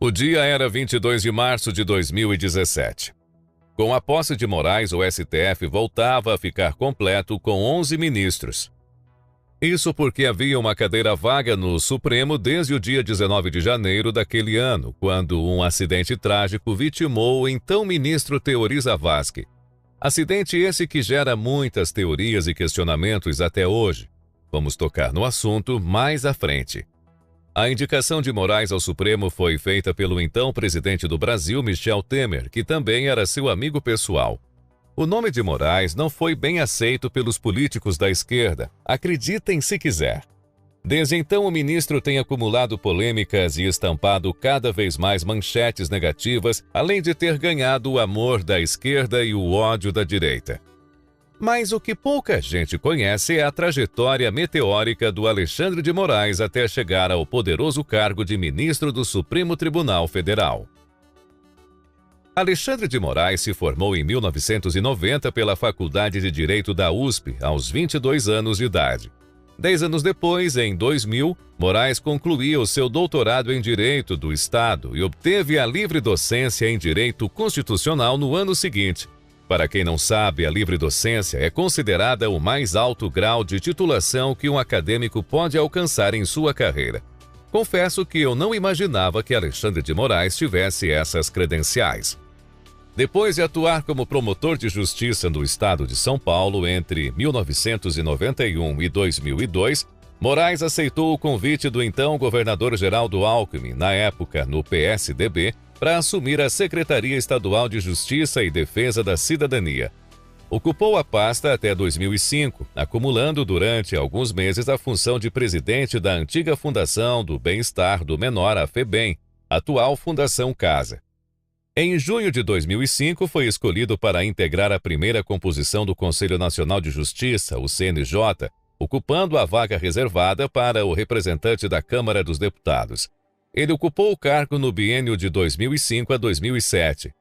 O dia era 22 de março de 2017. Com a posse de Moraes, o STF voltava a ficar completo com 11 ministros. Isso porque havia uma cadeira vaga no Supremo desde o dia 19 de janeiro daquele ano, quando um acidente trágico vitimou o então ministro Teori Zavascki. Acidente esse que gera muitas teorias e questionamentos até hoje. Vamos tocar no assunto mais à frente. A indicação de Moraes ao Supremo foi feita pelo então presidente do Brasil, Michel Temer, que também era seu amigo pessoal. O nome de Moraes não foi bem aceito pelos políticos da esquerda, acreditem se quiser. Desde então, o ministro tem acumulado polêmicas e estampado cada vez mais manchetes negativas, além de ter ganhado o amor da esquerda e o ódio da direita. Mas o que pouca gente conhece é a trajetória meteórica do Alexandre de Moraes até chegar ao poderoso cargo de ministro do Supremo Tribunal Federal. Alexandre de Moraes se formou em 1990 pela Faculdade de Direito da USP, aos 22 anos de idade. 10 anos depois, em 2000, Moraes concluiu seu doutorado em Direito do Estado e obteve a livre docência em Direito Constitucional no ano seguinte. Para quem não sabe, a livre docência é considerada o mais alto grau de titulação que um acadêmico pode alcançar em sua carreira. Confesso que eu não imaginava que Alexandre de Moraes tivesse essas credenciais. Depois de atuar como promotor de justiça no estado de São Paulo entre 1991 e 2002, Moraes aceitou o convite do então governador Geraldo Alckmin, na época no PSDB, para assumir a Secretaria Estadual de Justiça e Defesa da Cidadania. Ocupou a pasta até 2005, acumulando durante alguns meses a função de presidente da antiga Fundação do Bem-Estar do Menor, a FEBEM, atual Fundação Casa. Em junho de 2005, foi escolhido para integrar a primeira composição do Conselho Nacional de Justiça, o CNJ, ocupando a vaga reservada para o representante da Câmara dos Deputados. Ele ocupou o cargo no biênio de 2005 a 2007.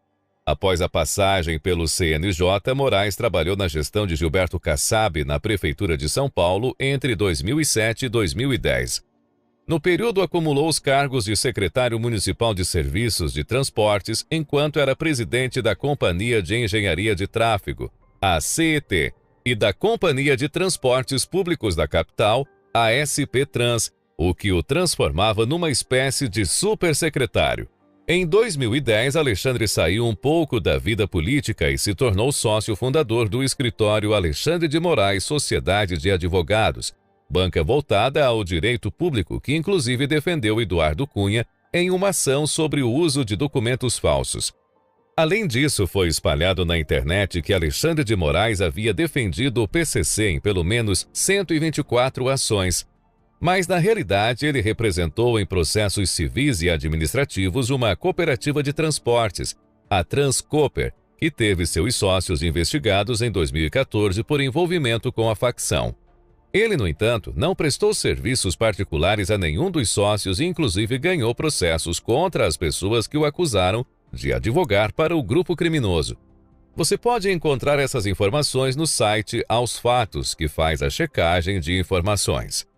Após a passagem pelo CNJ, Moraes trabalhou na gestão de Gilberto Kassab na Prefeitura de São Paulo entre 2007 e 2010. No período, acumulou os cargos de secretário municipal de Serviços de Transportes, enquanto era presidente da Companhia de Engenharia de Tráfego, a CET, e da Companhia de Transportes Públicos da Capital, a SP Trans, o que o transformava numa espécie de supersecretário. Em 2010, Alexandre saiu um pouco da vida política e se tornou sócio fundador do escritório Alexandre de Moraes Sociedade de Advogados, banca voltada ao direito público que inclusive defendeu Eduardo Cunha em uma ação sobre o uso de documentos falsos. Além disso, foi espalhado na internet que Alexandre de Moraes havia defendido o PCC em pelo menos 124 ações. Mas, na realidade, ele representou em processos civis e administrativos uma cooperativa de transportes, a Transcoper, que teve seus sócios investigados em 2014 por envolvimento com a facção. Ele, no entanto, não prestou serviços particulares a nenhum dos sócios e, inclusive, ganhou processos contra as pessoas que o acusaram de advogar para o grupo criminoso. Você pode encontrar essas informações no site Aos Fatos, que faz a checagem de informações.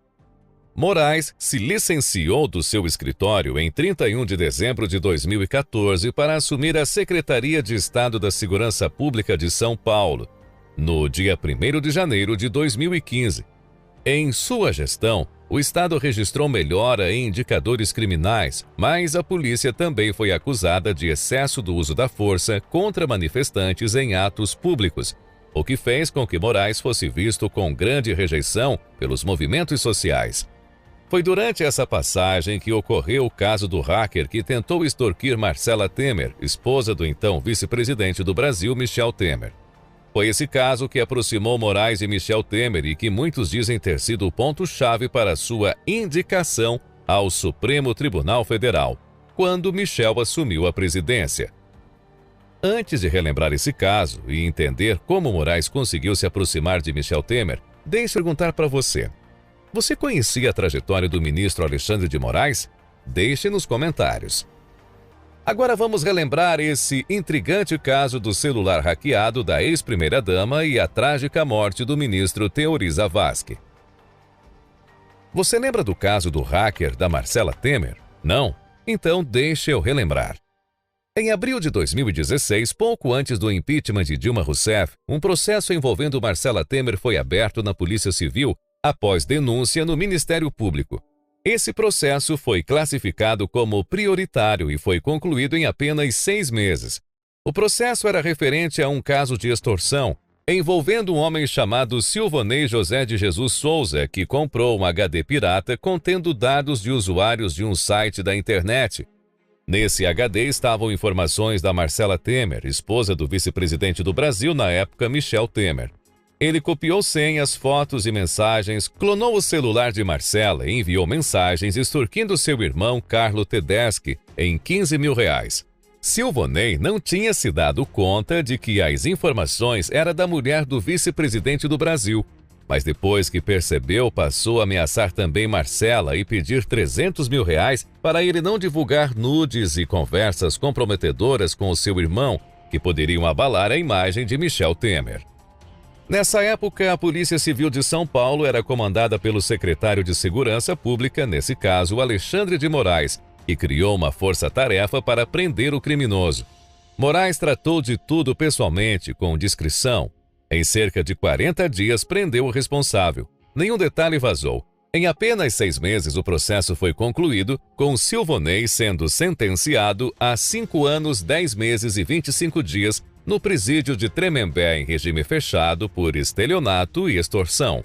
Moraes se licenciou do seu escritório em 31 de dezembro de 2014 para assumir a Secretaria de Estado da Segurança Pública de São Paulo, no dia 1º de janeiro de 2015. Em sua gestão, o Estado registrou melhora em indicadores criminais, mas a polícia também foi acusada de excesso do uso da força contra manifestantes em atos públicos, o que fez com que Moraes fosse visto com grande rejeição pelos movimentos sociais. Foi durante essa passagem que ocorreu o caso do hacker que tentou extorquir Marcela Temer, esposa do então vice-presidente do Brasil, Michel Temer. Foi esse caso que aproximou Moraes e Michel Temer e que muitos dizem ter sido o ponto-chave para sua indicação ao Supremo Tribunal Federal, quando Michel assumiu a presidência. Antes de relembrar esse caso e entender como Moraes conseguiu se aproximar de Michel Temer, deixe perguntar para você. Você conhecia a trajetória do ministro Alexandre de Moraes? Deixe nos comentários. Agora vamos relembrar esse intrigante caso do celular hackeado da ex-primeira-dama e a trágica morte do ministro Teori Zavascki. Você lembra do caso do hacker da Marcela Temer? Não? Então, deixe eu relembrar. Em abril de 2016, pouco antes do impeachment de Dilma Rousseff, um processo envolvendo Marcela Temer foi aberto na Polícia Civil após denúncia no Ministério Público. Esse processo foi classificado como prioritário e foi concluído em apenas 6 meses. O processo era referente a um caso de extorsão, envolvendo um homem chamado Silvonei José de Jesus Souza, que comprou um HD pirata contendo dados de usuários de um site da internet. Nesse HD estavam informações da Marcela Temer, esposa do vice-presidente do Brasil na época, Michel Temer. Ele copiou senhas, fotos e mensagens, clonou o celular de Marcela e enviou mensagens extorquindo seu irmão Carlo Tedeschi em R$15 mil. Silvonei não tinha se dado conta de que as informações eram da mulher do vice-presidente do Brasil, mas depois que percebeu, passou a ameaçar também Marcela e pedir R$300 mil para ele não divulgar nudes e conversas comprometedoras com o seu irmão, que poderiam abalar a imagem de Michel Temer. Nessa época, a Polícia Civil de São Paulo era comandada pelo secretário de Segurança Pública, nesse caso, Alexandre de Moraes, que criou uma força-tarefa para prender o criminoso. Moraes tratou de tudo pessoalmente, com discrição. Em cerca de 40 dias, prendeu o responsável. Nenhum detalhe vazou. Em apenas 6 meses, o processo foi concluído, com Silvonei sendo sentenciado a 5 anos, 10 meses e 25 dias no presídio de Tremembé, em regime fechado, por estelionato e extorsão.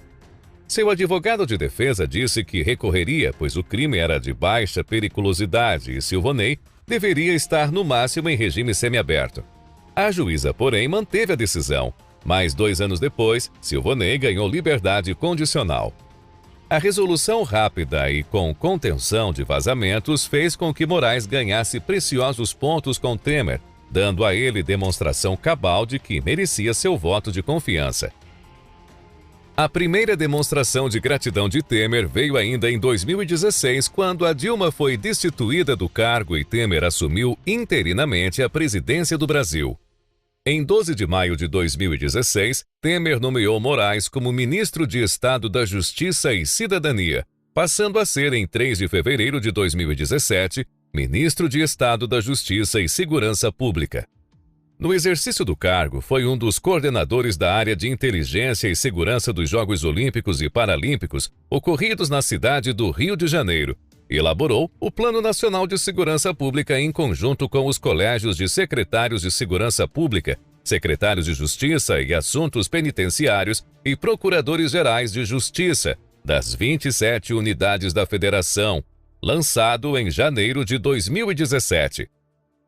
Seu advogado de defesa disse que recorreria, pois o crime era de baixa periculosidade e Silvonei deveria estar no máximo em regime semiaberto. A juíza, porém, manteve a decisão. Mas 2 anos depois, Silvonei ganhou liberdade condicional. A resolução rápida e com contenção de vazamentos fez com que Moraes ganhasse preciosos pontos com Temer, dando a ele demonstração cabal de que merecia seu voto de confiança. A primeira demonstração de gratidão de Temer veio ainda em 2016, quando a Dilma foi destituída do cargo e Temer assumiu interinamente a presidência do Brasil. Em 12 de maio de 2016, Temer nomeou Moraes como ministro de Estado da Justiça e Cidadania, passando a ser, em 3 de fevereiro de 2017, ministro de Estado da Justiça e Segurança Pública. No exercício do cargo, foi um dos coordenadores da área de inteligência e segurança dos Jogos Olímpicos e Paralímpicos ocorridos na cidade do Rio de Janeiro. Elaborou o Plano Nacional de Segurança Pública em conjunto com os colégios de secretários de Segurança Pública, secretários de Justiça e Assuntos Penitenciários e procuradores-gerais de Justiça, das 27 unidades da Federação, lançado em janeiro de 2017.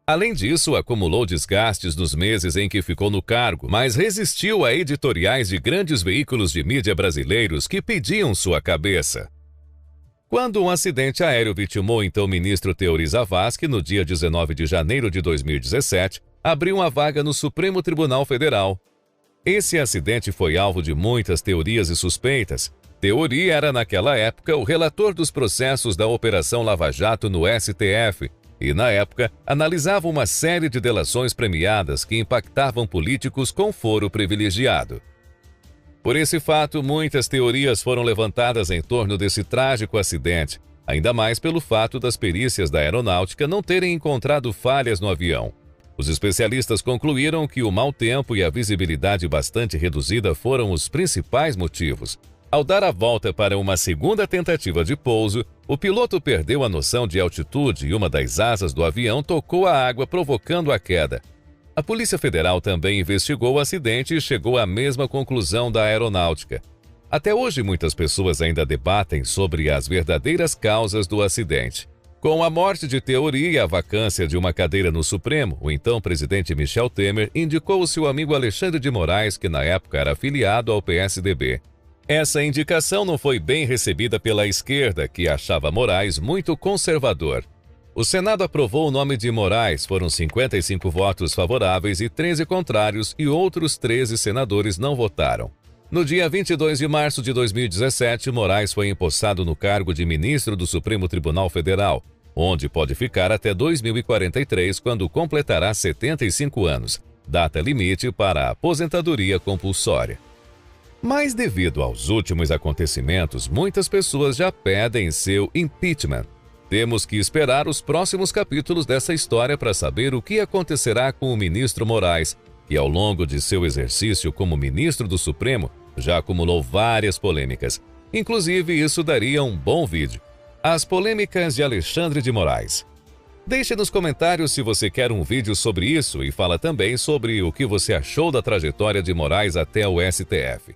Além disso, acumulou desgastes nos meses em que ficou no cargo, mas resistiu a editoriais de grandes veículos de mídia brasileiros que pediam sua cabeça. Quando um acidente aéreo vitimou então o ministro Teori Zavascki, no dia 19 de janeiro de 2017, abriu uma vaga no Supremo Tribunal Federal. Esse acidente foi alvo de muitas teorias e suspeitas. Teori era, naquela época, o relator dos processos da Operação Lava Jato no STF e, na época, analisava uma série de delações premiadas que impactavam políticos com foro privilegiado. Por esse fato, muitas teorias foram levantadas em torno desse trágico acidente, ainda mais pelo fato das perícias da aeronáutica não terem encontrado falhas no avião. Os especialistas concluíram que o mau tempo e a visibilidade bastante reduzida foram os principais motivos. Ao dar a volta para uma segunda tentativa de pouso, o piloto perdeu a noção de altitude e uma das asas do avião tocou a água, provocando a queda. A Polícia Federal também investigou o acidente e chegou à mesma conclusão da aeronáutica. Até hoje, muitas pessoas ainda debatem sobre as verdadeiras causas do acidente. Com a morte de Teori e a vacância de uma cadeira no Supremo, o então presidente Michel Temer indicou o seu amigo Alexandre de Moraes, que na época era afiliado ao PSDB. Essa indicação não foi bem recebida pela esquerda, que achava Moraes muito conservador. O Senado aprovou o nome de Moraes, foram 55 votos favoráveis e 13 contrários, e outros 13 senadores não votaram. No dia 22 de março de 2017, Moraes foi empossado no cargo de ministro do Supremo Tribunal Federal, onde pode ficar até 2043, quando completará 75 anos, data limite para a aposentadoria compulsória. Mas devido aos últimos acontecimentos, muitas pessoas já pedem seu impeachment. Temos que esperar os próximos capítulos dessa história para saber o que acontecerá com o ministro Moraes, que ao longo de seu exercício como ministro do Supremo já acumulou várias polêmicas. Inclusive, isso daria um bom vídeo. As polêmicas de Alexandre de Moraes. Deixe nos comentários se você quer um vídeo sobre isso e fala também sobre o que você achou da trajetória de Moraes até o STF.